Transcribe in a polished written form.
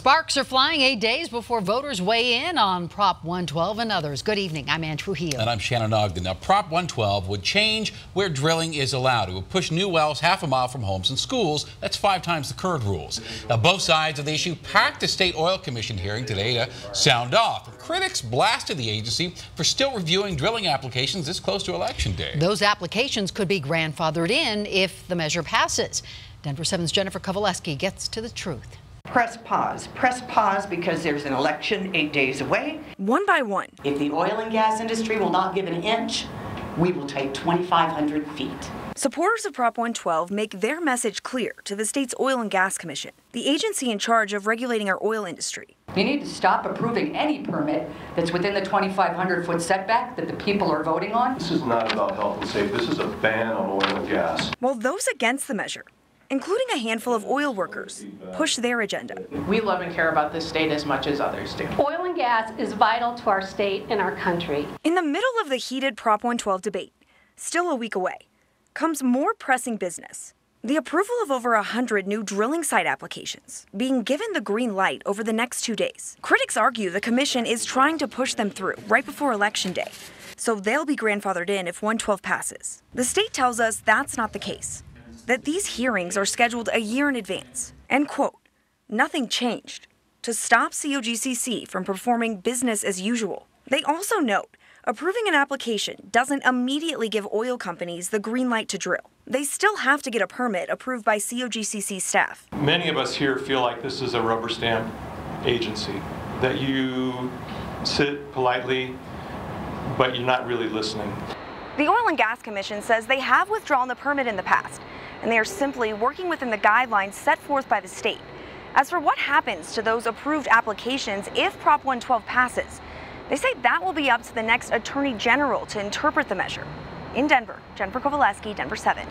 Sparks are flying 8 days before voters weigh in on Prop 112 and others. Good evening. I'm Ann Trujillo. And I'm Shannon Ogden. Now, Prop 112 would change where drilling is allowed. It would push new wells half a mile from homes and schools. That's 5 times the current rules. Now, both sides of the issue packed the State Oil Commission hearing today to sound off. Critics blasted the agency for still reviewing drilling applications this close to Election Day. Those applications could be grandfathered in if the measure passes. Denver 7's Jennifer Kovaleski gets to the truth. Press pause because there's an election 8 days away. One by one. If the oil and gas industry will not give an inch, we will take 2,500 feet. Supporters of Prop 112 make their message clear to the state's Oil and Gas Commission, the agency in charge of regulating our oil industry. You need to stop approving any permit that's within the 2,500-foot setback that the people are voting on. This is not about health and safety. This is a ban on oil and gas. While those against the measure, including a handful of oil workers, push their agenda. We love and care about this state as much as others do. Oil and gas is vital to our state and our country. In the middle of the heated Prop 112 debate, still a week away, comes more pressing business. The approval of over 100 new drilling site applications being given the green light over the next 2 days. Critics argue the commission is trying to push them through right before Election Day, so they'll be grandfathered in if 112 passes. The state tells us that's not the case, that these hearings are scheduled a year in advance, and quote, nothing changed to stop COGCC from performing business as usual. They also note approving an application doesn't immediately give oil companies the green light to drill. They still have to get a permit approved by COGCC staff. Many of us here feel like this is a rubber stamp agency, that you sit politely, but you're not really listening. The Oil and Gas Commission says they have withdrawn the permit in the past, and they are simply working within the guidelines set forth by the state. As for what happens to those approved applications if Prop 112 passes, they say that will be up to the next Attorney General to interpret the measure. In Denver, Jennifer Kovaleski, Denver 7.